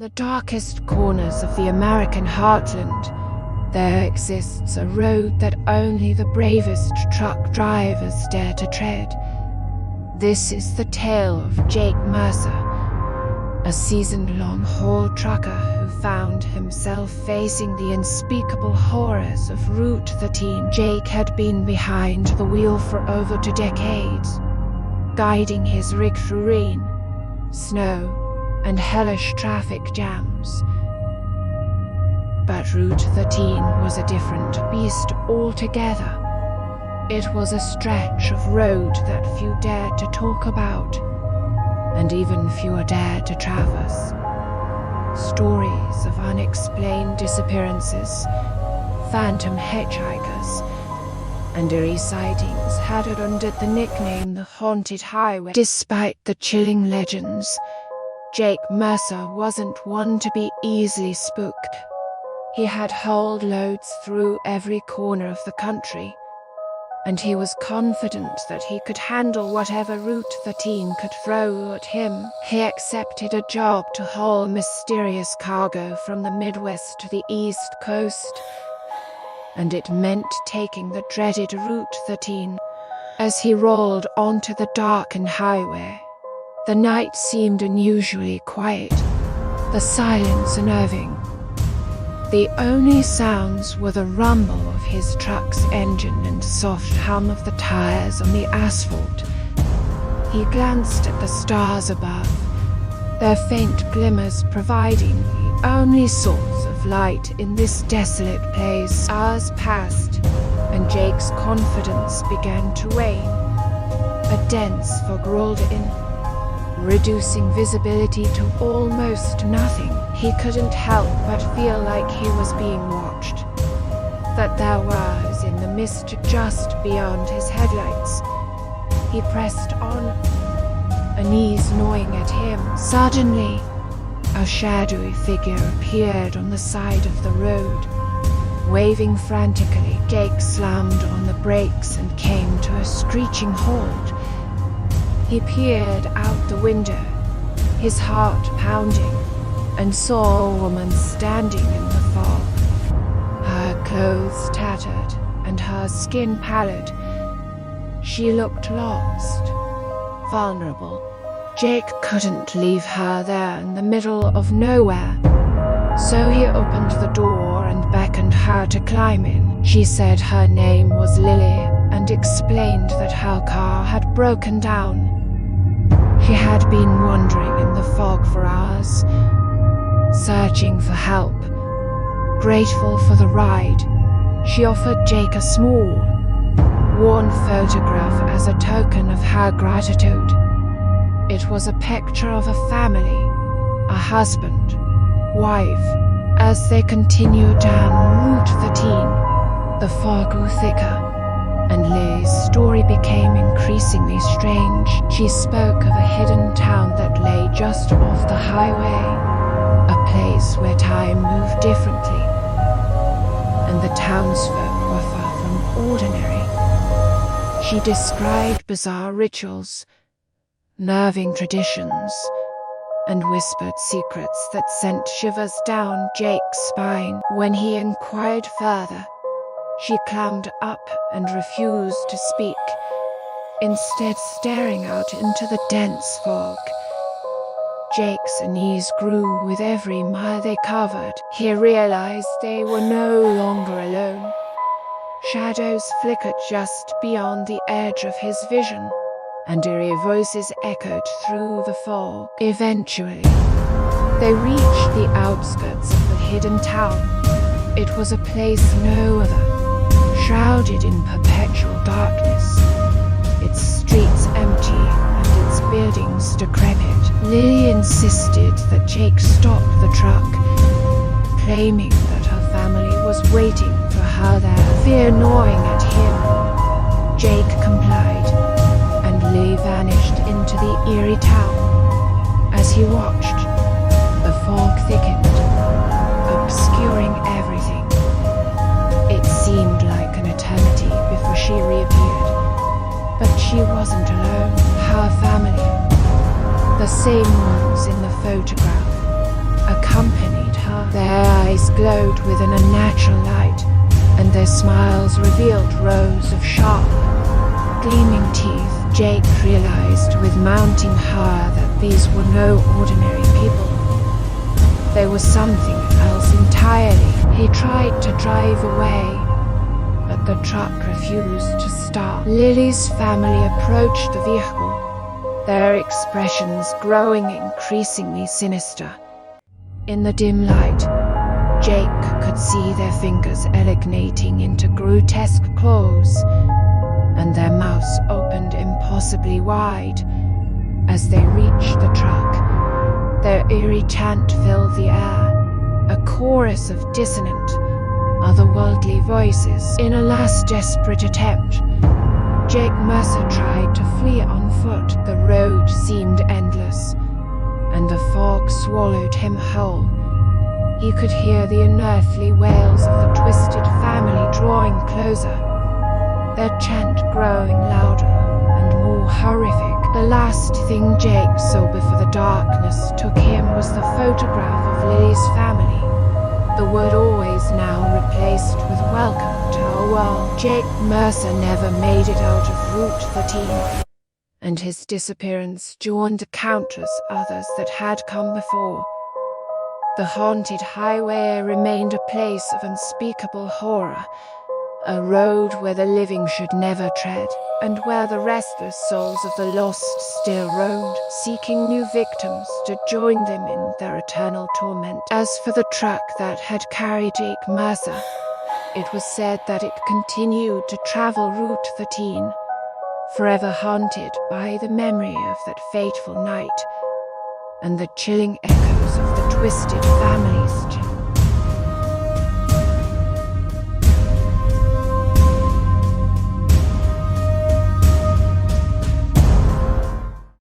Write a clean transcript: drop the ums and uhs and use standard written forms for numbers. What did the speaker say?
the darkest corners of the American heartland, there exists a road that only the bravest truck drivers dare to tread. This is the tale of Jake Mercer, a season-long haul trucker who found himself facing the unspeakable horrors of Route 13. Jake had been behind the wheel for over 2 decades, guiding his rig through rain, snow, and hellish traffic jams. But Route 13 was a different beast altogether. It was a stretch of road that few dared to talk about, and even fewer dared to traverse. Stories of unexplained disappearances, phantom hitchhikers, and eerie sightings had earned it the nickname the Haunted Highway. Despite the chilling legends, Jake Mercer wasn't one to be easily spooked. He had hauled loads through every corner of the country, and he was confident that he could handle whatever Route 13 could throw at him. He accepted a job to haul mysterious cargo from the Midwest to the East Coast, and it meant taking the dreaded Route 13. As he rolled onto the darkened highway, the night seemed unusually quiet, the silence unnerving. The only sounds were the rumble of his truck's engine and soft hum of the tires on the asphalt. He glanced at the stars above, their faint glimmers providing the only source of light in this desolate place. Hours passed, and Jake's confidence began to wane. A dense fog rolled in, reducing visibility to almost nothing. He couldn't help but feel like he was being watched, that there was in the mist just beyond his headlights. He pressed on, unease gnawing at him. Suddenly, a shadowy figure appeared on the side of the road. Waving frantically, Jake slammed on the brakes and came to a screeching halt. He peered out the window, his heart pounding, and saw a woman standing in the fog, her clothes tattered and her skin pallid. She looked lost, vulnerable. Jake couldn't leave her there in the middle of nowhere, so he opened the door and beckoned her to climb in. She said her name was Lily and explained that her car had broken down. She had been wandering in the fog for hours, searching for help. Grateful for the ride, she offered Jake a small, worn photograph as a token of her gratitude. It was a picture of a family, a husband, wife. As they continued down Route 13, the fog grew thicker, and Lily's story became increasingly strange. She spoke of a hidden town that lay just off the highway, a place where time moved differently, and the townsfolk were far from ordinary. She described bizarre rituals, nerving traditions, and whispered secrets that sent shivers down Jake's spine. When he inquired further, she clammed up and refused to speak, instead staring out into the dense fog. Jake's unease grew with every mile they covered. He realized they were no longer alone. Shadows flickered just beyond the edge of his vision, and eerie voices echoed through the fog. Eventually, they reached the outskirts of the hidden town. It was a place no other, shrouded in perpetual darkness, its streets empty and its buildings decrepit. Lily insisted that Jake stop the truck, claiming that her family was waiting for her there. Fear gnawing at him, Jake complied, and Lily vanished into the eerie town. As he watched, the fog thickened, obscuring everything. It seemed like an eternity before she reappeared. But she wasn't alone. Her family, the same ones in the photograph, a couple eyes glowed with an unnatural light, and their smiles revealed rows of sharp, gleaming teeth. Jake realized with mounting horror that these were no ordinary people. They were something else entirely. He tried to drive away, but the truck refused to stop. Lily's family approached the vehicle, their expressions growing increasingly sinister. In the dim light, Jake could see their fingers elongating into grotesque claws, and their mouths opened impossibly wide. As they reached the truck, their eerie chant filled the air, a chorus of dissonant, otherworldly voices. In a last desperate attempt, Jake Mercer tried to flee on foot. The road seemed endless, and the fog swallowed him whole. He could hear the unearthly wails of the twisted family drawing closer, their chant growing louder and more horrific. The last thing Jake saw before the darkness took him was the photograph of Lily's family, the word always now replaced with welcome to our world. Jake Mercer never made it out of Route 13, and his disappearance joined countless others that had come before. The haunted highway remained a place of unspeakable horror, a road where the living should never tread, and where the restless souls of the lost still roamed, seeking new victims to join them in their eternal torment. As for the truck that had carried Jake Mercer, it was said that it continued to travel Route 13, forever haunted by the memory of that fateful night and the chilling echoes of the twisted family's chant.